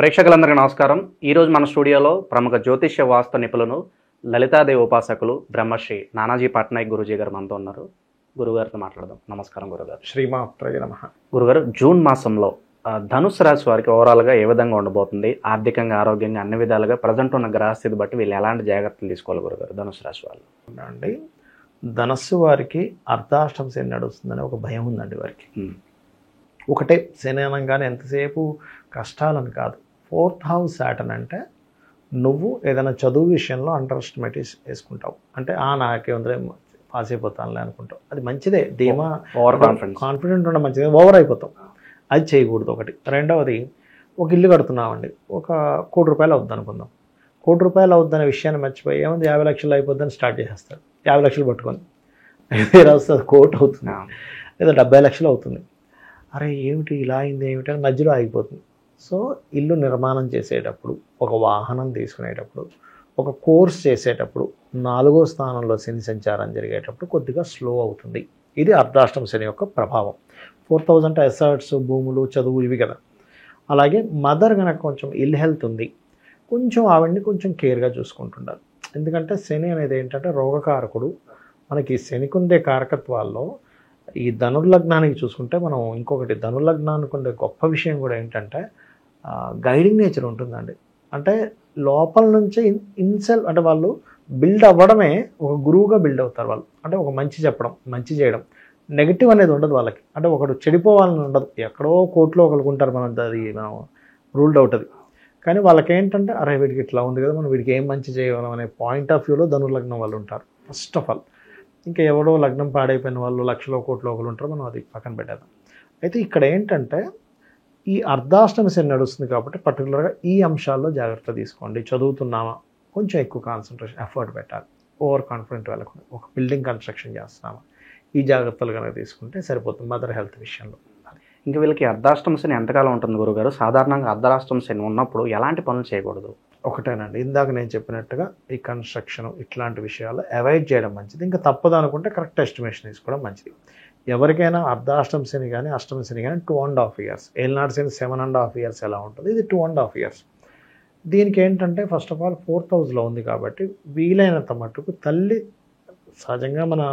ప్రేక్షకులందరికీ నమస్కారం. ఈరోజు మన స్టూడియోలో ప్రముఖ జ్యోతిష్య వాస్తు నిపుణులు లలితాదేవి ఉపాసకులు బ్రహ్మశ్రీ నానాజీ పట్నాయక్ గురూజీ గారు మనతో ఉన్నారు. గురుగారితో మాట్లాడదాం. నమస్కారం గురుగారు. శ్రీమాత్రే నమః. గురుగారు, జూన్ మాసంలో ధనుసు రాశి వారికి ఓవరాల్గా ఏ విధంగా ఉండబోతుంది? ఆర్థికంగా, ఆరోగ్యంగా అన్ని విధాలుగా ప్రజెంట్ ఉన్న గ్రహస్థితి బట్టి వీళ్ళు ఎలాంటి జాగ్రత్తలు తీసుకోవాలి గురుగారు ధనుసు రాశి వాళ్ళు? అండి, ధనస్సు వారికి అర్ధాష్టం శని నడుస్తుందని ఒక భయం ఉందండి వారికి. ఒకటే శని అనగానే ఎంతసేపు కష్టాలని కాదు. 4th హౌస్ సాటర్న్ అంటే నువ్వు ఏదైనా చదువు విషయంలో అండర్ ఎస్టిమేట్ వేసుకుంటావు. అంటే నాకేంద్రే పాస్ అయిపోతానులే అనుకుంటావు. అది మంచిదే, ధీమా, ఓవర్ కాన్ఫిడెంట్ ఉండడం మంచిదే. ఓవర్ అయిపోతాం, అది చేయకూడదు. ఒకటి. రెండవది, ఒక ఇల్లు కడుతున్నామండి, ఒక ₹1 కోటి అవుద్ది అనుకుందాం. ₹1 కోటి అవుద్దనే విషయాన్ని మర్చిపోయి ఏముంది 50 లక్షలు అయిపోద్దని స్టార్ట్ చేసేస్తారు. 50 లక్షలు పట్టుకొని అయితే వస్తుంది, 1 కోటి అవుతుంది, లేదా 70 లక్షలు అవుతుంది. అరే ఏమిటి ఇలా అయింది ఏమిటి అని మధ్యలో ఆగిపోతుంది. సో ఇల్లు నిర్మాణం చేసేటప్పుడు, ఒక వాహనం తీసుకునేటప్పుడు, ఒక కోర్స్ చేసేటప్పుడు 4వ స్థానంలో శని సంచారం జరిగేటప్పుడు కొద్దిగా స్లో అవుతుంది. ఇది అర్ధాష్టమ శని యొక్క ప్రభావం. 4,000 అంటే అసెట్స్, భూములు, చదువు, ఇవి కదా. అలాగే మదర్ కనుక కొంచెం ఇల్ హెల్త్ ఉంది, కొంచెం ఆవిడ్ని కొంచెం కేర్గా చూసుకుంటుండాలి. ఎందుకంటే శని అనేది ఏంటంటే రోగకారకుడు. మనకి శనికి ఉండే కారకత్వాల్లో ఈ ధనుర్లగ్నానికి చూసుకుంటే మనం ఇంకొకటి, ధనుర్లగ్నానికి ఉండే గొప్ప విషయం కూడా ఏంటంటే గైడింగ్ నేచర్ ఉంటుందండి. అంటే లోపల నుంచే ఇన్సెల్ఫ్, అంటే వాళ్ళు బిల్డ్ అవ్వడమే ఒక గురువుగా బిల్డ్ అవుతారు వాళ్ళు. అంటే ఒక మంచి చెప్పడం, మంచి చేయడం, నెగిటివ్ అనేది ఉండదు వాళ్ళకి. అంటే ఒకడు చెడిపోవాలని ఉండదు. ఎక్కడో కోర్టులో ఒకరికి ఉంటారు, మనం రూల్డ్ అవుట్ అది. కానీ వాళ్ళకి ఏంటంటే అరే వీడికి ఇట్లా ఉంది కదా, మనం వీడికి ఏం మంచి చేయగలం అనే పాయింట్ ఆఫ్ వ్యూలో ధనుర్లగ్నం వాళ్ళు ఉంటారు ఫస్ట్ ఆఫ్ ఆల్. ఇంకా ఎవడో లగ్నం పాడైపోయిన వాళ్ళు లక్షలో కోట్లో ఒకరు ఉంటారు, మనం అది పక్కన పెట్టేద్దాం. అయితే ఇక్కడ ఏంటంటే ఈ అర్ధాష్టమ శని నడుస్తుంది కాబట్టి పర్టికులర్గా ఈ అంశాల్లో జాగ్రత్త తీసుకోండి. చదువుతున్నామా, కొంచెం ఎక్కువ కాన్సన్ట్రేషన్, ఎఫర్ట్ పెట్టాలి. ఓవర్ కాన్ఫిడెంట్ వెళ్ళకుండా. ఒక బిల్డింగ్ కన్స్ట్రక్షన్ చేస్తున్నామా, ఈ జాగ్రత్తలు కనుక తీసుకుంటే సరిపోతుంది మదర్ హెల్త్ విషయంలో. ఇంకా వీళ్ళకి అర్ధాష్టమ శని ఎంతకాలం ఉంటుంది గురుగారు? సాధారణంగా అర్ధాష్టమ శని ఉన్నప్పుడు ఎలాంటి పనులు చేయకూడదు? ఒకటేనండి, ఇందాక నేను చెప్పినట్టుగా ఈ కన్స్ట్రక్షన్ ఇట్లాంటి విషయాలు అవాయిడ్ చేయడం మంచిది. ఇంకా తప్పదు అనుకుంటే కరెక్ట్ ఎస్టిమేషన్ తీసుకోవడం మంచిది. ఎవరికైనా అర్ధాష్టమ శని కానీ అష్టమ శని కానీ 2.5 years, ఏలినాటి శని 7.5 years ఎలా ఉంటుంది, ఇది 2.5 years. దీనికి ఏంటంటే ఫస్ట్ ఆఫ్ ఆల్ 4th హౌస్లో ఉంది కాబట్టి వీలైనంత మట్టుకు తల్లి, సహజంగా మన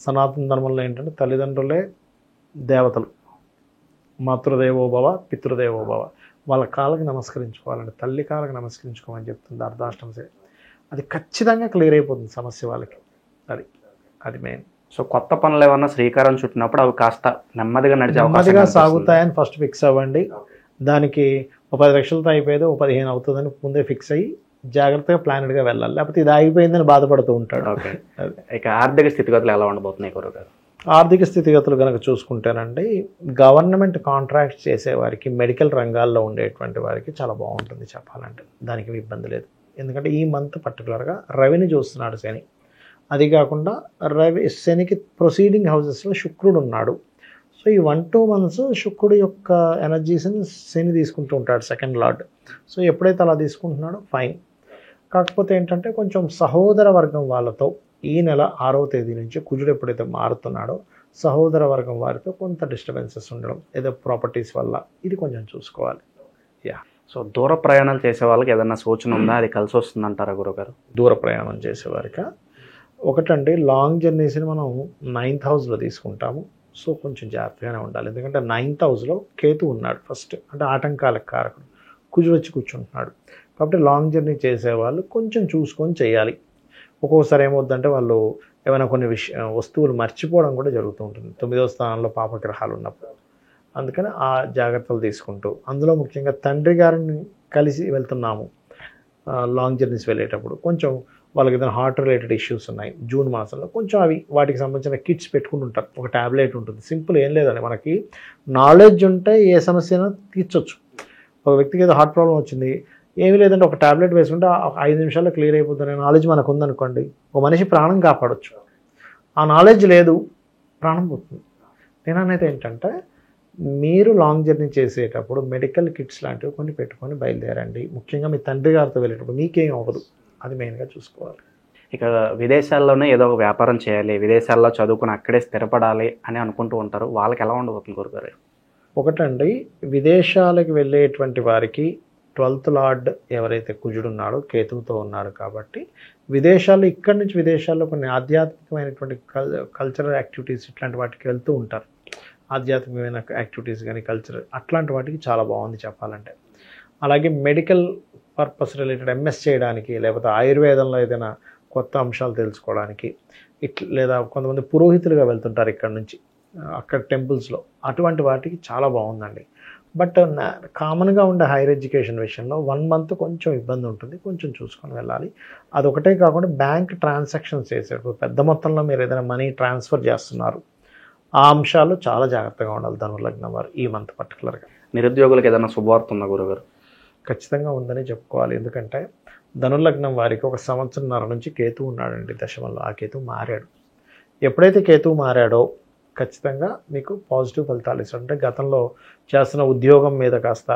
సనాతన ధర్మంలో ఏంటంటే తల్లిదండ్రులే దేవతలు. మాతృదేవోభవ, పితృదేవోభవ. వాళ్ళ కాళ్ళకి నమస్కరించుకోవాలండి, తల్లి కాళ్ళకి నమస్కరించుకోమని చెప్తుంది అర్ధాష్టమ శని. అది ఖచ్చితంగా క్లియర్ అయిపోతుంది సమస్య వాళ్ళకి. అది మెయిన్. సో కొత్త పనులు ఏమన్నా శ్రీకారం చుట్టినప్పుడు అవి కాస్త నెమ్మదిగా నెమ్మదిగా సాగుతాయని ఫస్ట్ ఫిక్స్ అవ్వండి. దానికి ఒక 10 లక్షలతో అయిపోయేది ఒక 15 అవుతుందని ముందే ఫిక్స్ అయ్యి జాగ్రత్తగా ప్లానెడ్గా వెళ్ళాలి. లేకపోతే ఇది ఆగిపోయిందని బాధపడుతూ ఉంటాడు. ఓకే. ఇక ఆర్థిక స్థితిగతులు ఎలా ఉండబోతున్నాయి గురుగారు? ఆర్థిక స్థితిగతులు కనుక చూసుకుంటేనండి, గవర్నమెంట్ కాంట్రాక్ట్స్ చేసేవారికి, మెడికల్ రంగాల్లో ఉండేటువంటి వారికి చాలా బాగుంటుంది చెప్పాలంటే. దానికి ఇబ్బంది లేదు. ఎందుకంటే ఈ మంత్ పర్టికులర్గా రవిని చూస్తున్నాడు శని. అది కాకుండా శనికి ప్రొసీడింగ్ హౌసెస్లో శుక్రుడు ఉన్నాడు. సో ఈ 1-2 months శుక్రుడు యొక్క ఎనర్జీస్ని శని తీసుకుంటూ ఉంటాడు, సెకండ్ లార్డ్. సో ఎప్పుడైతే అలా తీసుకుంటున్నాడో ఫైన్. కాకపోతే ఏంటంటే కొంచెం సహోదర వర్గం వాళ్ళతో ఈ నెల 6వ తేదీ నుంచి కుజుడు ఎప్పుడైతే మారుతున్నాడో సహోదర వర్గం వారితో కొంత డిస్టర్బెన్సెస్ ఉండడం, ఏదో ప్రాపర్టీస్ వల్ల, ఇది కొంచెం చూసుకోవాలి. సో దూర ప్రయాణాలు చేసే వాళ్ళకి ఏదైనా సూచన ఉందా? అది కలిసి వస్తుందంటారా గురుగారు? దూర ప్రయాణం చేసేవారికి ఒకటండి, లాంగ్ జర్నీస్ని మనం 9th హౌస్లో తీసుకుంటాము. సో కొంచెం జాగ్రత్తగానే ఉండాలి. ఎందుకంటే 9th హౌస్లో కేతు ఉన్నాడు ఫస్ట్, అంటే ఆటంకాలకు కారకుడు. కుజుడు వచ్చి కూర్చుంటున్నాడు కాబట్టి లాంగ్ జర్నీ చేసేవాళ్ళు కొంచెం చూసుకొని చేయాలి. ఒక్కోసారి ఏమవుద్దంటే వాళ్ళు ఏమైనా కొన్ని వస్తువులు మర్చిపోవడం కూడా జరుగుతూ ఉంటుంది 9వ స్థానంలో పాపగ్రహాలు ఉన్నప్పుడు. అందుకని ఆ జాగ్రత్తలు తీసుకుంటూ, అందులో ముఖ్యంగా తండ్రి గారిని కలిసి వెళ్తున్నాము లాంగ్ జర్నీస్ వెళ్ళేటప్పుడు, కొంచెం వాళ్ళకి ఏదైనా హార్ట్ రిలేటెడ్ ఇష్యూస్ ఉన్నాయి జూన్ మాసంలో, కొంచెం వాటికి సంబంధించిన కిట్స్ పెట్టుకుంటుంటారు. ఒక ట్యాబ్లెట్ ఉంటుంది, సింపుల్, ఏం లేదండి. మనకి నాలెడ్జ్ ఉంటే ఏ సమస్యను తీర్చొచ్చు. ఒక వ్యక్తికి ఏదో హార్ట్ ప్రాబ్లం వచ్చింది, ఏమీ లేదంటే ఒక ట్యాబ్లెట్ వేసుకుంటే 5 నిమిషాల్లో క్లియర్ అయిపోతుంది నాలెడ్జ్ మనకు ఉందనుకోండి, ఒక మనిషి ప్రాణం కాపాడొచ్చు. ఆ నాలెడ్జ్ లేదు, ప్రాణం పోతుంది. నేను అనేది ఏంటంటే మీరు లాంగ్ జర్నీ చేసేటప్పుడు మెడికల్ కిట్స్ లాంటివి కొన్ని పెట్టుకొని బయలుదేరండి. ముఖ్యంగా మీ తండ్రి గారితో వెళ్ళేటప్పుడు మీకేం అవ్వదు, అది మెయిన్గా చూసుకోవాలి. ఇక విదేశాల్లోనే ఏదో ఒక వ్యాపారం చేయాలి, విదేశాల్లో చదువుకుని అక్కడే స్థిరపడాలి అని అనుకుంటూ ఉంటారు, వాళ్ళకి ఎలా ఉండబోతుంది గురుగారు? ఒకటండి, విదేశాలకు వెళ్ళేటువంటి వారికి 12th లార్డ్ ఎవరైతే కుజుడు ఉన్నాడో కేతువుతో ఉన్నాడు కాబట్టి విదేశాల్లో ఇక్కడి నుంచి విదేశాల్లో కొన్ని ఆధ్యాత్మికమైనటువంటి కల్చరల్ యాక్టివిటీస్ ఇట్లాంటి వాటికి వెళ్తూ ఉంటారు. ఆధ్యాత్మికమైన యాక్టివిటీస్ కానీ కల్చర్ అట్లాంటి వాటికి చాలా బాగుంది చెప్పాలంటే. అలాగే మెడికల్ పర్పస్ రిలేటెడ్ ఎంఎస్ చేయడానికి, లేకపోతే ఆయుర్వేదంలో ఏదైనా కొత్త అంశాలు తెలుసుకోవడానికి లేదా కొంతమంది పురోహితులుగా వెళ్తుంటారు ఇక్కడ నుంచి అక్కడ టెంపుల్స్లో, అటువంటి వాటికి చాలా బాగుందండి. బట్ కామన్గా ఉండే హైయర్ ఎడ్యుకేషన్ విషయంలో 1 month కొంచెం ఇబ్బంది ఉంటుంది, కొంచెం చూసుకొని వెళ్ళాలి. అదొకటే కాకుండా బ్యాంక్ ట్రాన్సాక్షన్స్ చేసేటప్పుడు పెద్ద మొత్తంలో మీరు ఏదైనా మనీ ట్రాన్స్ఫర్ చేస్తున్నారు, ఆ అంశాలు చాలా జాగ్రత్తగా ఉండాలి ధనుర్లగ్నం వారు ఈ మంత్ పర్టికులర్గా. నిరుద్యోగులకు ఏదైనా శుభవార్త ఉందా గురుగారు? ఖచ్చితంగా ఉందని చెప్పుకోవాలి. ఎందుకంటే ధనుర్లగ్నం వారికి 1.5 సంవత్సరంన్నర నుంచి కేతువు ఉన్నాడండి దశమంలో. ఆ కేతువు మారాడు. ఎప్పుడైతే కేతువు మారాడో ఖచ్చితంగా మీకు పాజిటివ్ ఫలితాలు ఇస్తాడు. అంటే గతంలో చేస్తున్న ఉద్యోగం మీద కాస్త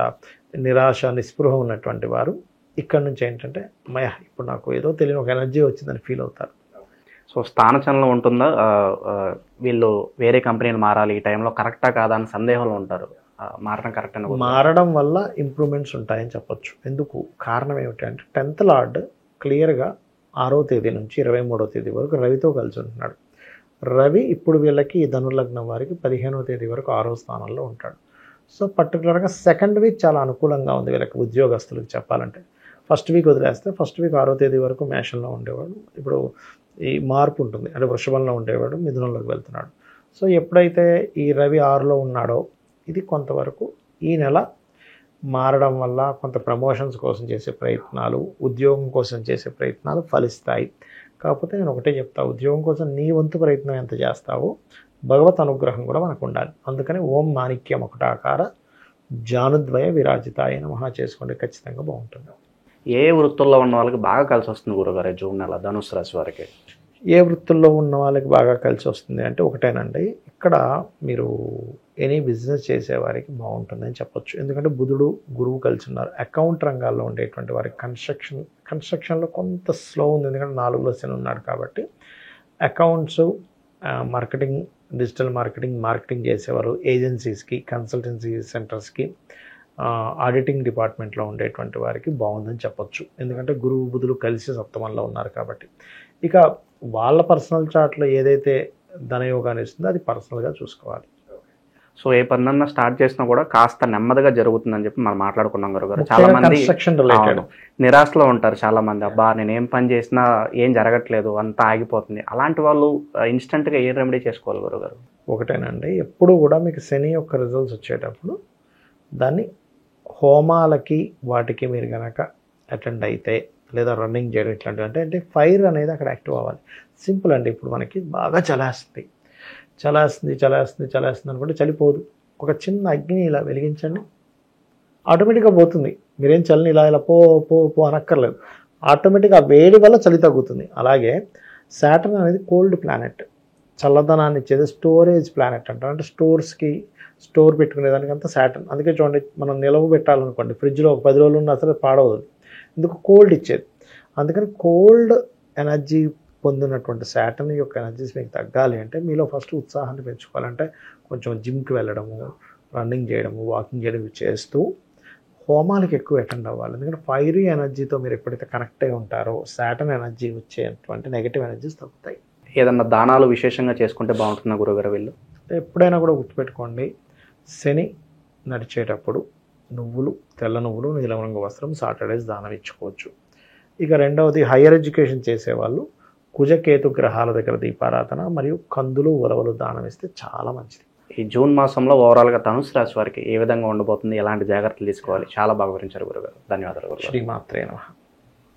నిరాశ నిస్పృహ ఉన్నటువంటి వారు ఇక్కడ నుంచి ఏంటంటే ఇప్పుడు నాకు ఏదో తెలియని ఒక ఎనర్జీ వచ్చిందని ఫీల్ అవుతారు. సో స్థానచలనం ఉంటుందా? వీళ్ళు వేరే కంపెనీని మారాలి ఈ టైంలో, కరెక్టా కాదా అని సందేహంలో ఉంటారు. మారడం కరెక్ట్ అని మారడం వల్ల ఇంప్రూవ్మెంట్స్ ఉంటాయని చెప్పొచ్చు. ఎందుకు కారణం ఏమిటంటే 10th లార్డ్ క్లియర్గా 6వ తేదీ నుంచి 23వ తేదీ వరకు రవితో కలిసి ఉంటున్నాడు. రవి ఇప్పుడు వీళ్ళకి ధనుర్లగ్నం వారికి 15వ తేదీ వరకు 6వ స్థానంలో ఉంటాడు. సో పర్టికులర్గా 2nd వీక్ చాలా అనుకూలంగా ఉంది వీళ్ళకి ఉద్యోగస్తులకు చెప్పాలంటే. 1st వీక్ వదిలేస్తే 1st వీక్ 6వ తేదీ వరకు మేషంలో ఉండేవాడు, ఇప్పుడు ఈ మార్పు ఉంటుంది, అంటే వృషభంలో ఉండేవాడు మిథునంలోకి వెళ్తున్నాడు. సో ఎప్పుడైతే ఈ రవి 6లో ఉన్నాడో ఇది కొంతవరకు ఈ నెల మారడం వల్ల కొంత ప్రమోషన్స్ కోసం చేసే ప్రయత్నాలు, ఉద్యోగం కోసం చేసే ప్రయత్నాలు ఫలిస్తాయి. కాకపోతే నేను ఒకటే చెప్తా, ఉద్యోగం కోసం నీ వంతు ప్రయత్నం ఎంత చేస్తావో భగవత్ అనుగ్రహం కూడా మనకు ఉండాలి. అందుకని ఓం మాణిక్యం ఒకటాకార జానుద్వయ విరాజితాయ నమః చేసుకోండి, ఖచ్చితంగా బాగుంటుంది. ఏ వృత్తుల్లో ఉన్న వాళ్ళకి బాగా కలిసి వస్తుంది గురుగారు జూన్ నెల ధనుసు రాశి వారికి? ఏ వృత్తుల్లో ఉన్న వాళ్ళకి బాగా కలిసి వస్తుంది అంటే ఒకటేనండి, ఇక్కడ మీరు ఎనీ బిజినెస్ చేసేవారికి బాగుంటుందని చెప్పొచ్చు. ఎందుకంటే బుధుడు గురువు కలిసి ఉన్నారు. అకౌంట్ రంగాల్లో ఉండేటువంటి వారికి కన్స్ట్రక్షన్లో కొంత స్లో ఉంది, ఎందుకంటే 4లో శని ఉన్నాడు కాబట్టి. అకౌంట్స్, మార్కెటింగ్, డిజిటల్ మార్కెటింగ్ చేసేవారు, ఏజెన్సీస్కి, కన్సల్టెన్సీ సెంటర్స్కి, ఆడిటింగ్ డిపార్ట్మెంట్లో ఉండేటువంటి వారికి బాగుందని చెప్పొచ్చు. ఎందుకంటే గురువు బుధులు కలిసి సప్తమంలో ఉన్నారు కాబట్టి. ఇక వాళ్ళ పర్సనల్ చార్ట్లో ఏదైతే ధనయోగాన్ని ఇస్తుందో అది పర్సనల్గా చూసుకోవాలి. సో ఏ పనన్నా స్టార్ట్ చేసినా కూడా కాస్త నెమ్మదిగా జరుగుతుందని చెప్పి మనం మాట్లాడుకున్నాం గురుగారు. చాలా మంది కన్స్ట్రక్షన్ రిలేటెడ్ నిరాశలో ఉంటారు. చాలా మంది అబ్బా నేను ఏం పని చేసినా ఏం జరగట్లేదు, అంతా ఆగిపోతుంది. అలాంటి వాళ్ళు ఇన్స్టెంట్గా ఏ రెమెడీ చేసుకోవాలి గురుగారు? ఒకటేనండి, ఎప్పుడు కూడా మీకు శని యొక్క రిజల్ట్స్ వచ్చేటప్పుడు దాన్ని హోమాలకి వాటికి మీరు కనుక అటెండ్ అయితే, లేదా రన్నింగ్ చేయడం ఇట్లాంటివి అంటే ఫైర్ అనేది అక్కడ యాక్టివ్ అవ్వాలి. సింపుల్ అండి. ఇప్పుడు మనకి బాగా చలేస్తుంది అనుకుంటే చలిపోదు. ఒక చిన్న అగ్ని ఇలా వెలిగించండి, ఆటోమేటిక్గా పోతుంది. మీరేం చల్లని ఇలా పో అనక్కర్లేదు. ఆటోమేటిక్గా ఆ వేడి వల్ల చలి తగ్గుతుంది. అలాగే సాటర్న్ అనేది కోల్డ్ ప్లానెట్, చల్లదనాన్ని ఇచ్చేది స్టోరేజ్ ప్లానెట్ అంటారు. అంటే స్టోర్ పెట్టుకునేదానికి అంతా సాటర్న్. అందుకే చూడండి, మనం నిలవ పెట్టాలనుకోండి ఫ్రిడ్జ్లో ఒక 10 రోజులు ఉన్నా సరే పాడవదు, ఎందుకు కోల్డ్ ఇచ్చేది. అందుకని కోల్డ్ ఎనర్జీ పొందినటువంటి సాటర్న్ యొక్క ఎనర్జీస్ మీకు తగ్గాలి అంటే మీలో ఫస్ట్ ఉత్సాహాన్ని పెంచుకోవాలంటే కొంచెం జిమ్కి వెళ్ళడము, రన్నింగ్ చేయడము, వాకింగ్ చేయడం చేస్తూ హోమాలకు ఎక్కువ అటెండ్ అవ్వాలి. ఎందుకంటే ఫైరీ ఎనర్జీతో మీరు ఎప్పుడైతే కనెక్ట్ అయి ఉంటారో సాటర్న్ ఎనర్జీ వచ్చేటువంటి నెగిటివ్ ఎనర్జీస్ తగ్గుతాయి. ఏదన్నా దానాలు విశేషంగా చేసుకుంటే బాగుంటుందా గురుగారు వీళ్ళు? ఎప్పుడైనా కూడా గుర్తుపెట్టుకోండి, శని నడిచేటప్పుడు తెల్ల నువ్వులు, నీలం రంగు వస్త్రం సాటర్డేస్ దానం ఇచ్చుకోవచ్చు. ఇక రెండవది హయ్యర్ ఎడ్యుకేషన్ చేసేవాళ్ళు కుజకేతు గ్రహాల దగ్గర దీపారాధన మరియు కందులు, ఉలవలు దానం ఇస్తే చాలా మంచిది. ఈ జూన్ మాసంలో ఓవరాల్గా ధనుసు రాశి వారికి ఏ విధంగా ఉండబోతుంది, ఎలాంటి జాగ్రత్తలు తీసుకోవాలి, చాలా బాగా వివరించారు గురుగారు. ధన్యవాదాలు గురుగారు. శ్రీమాత్రే నమః.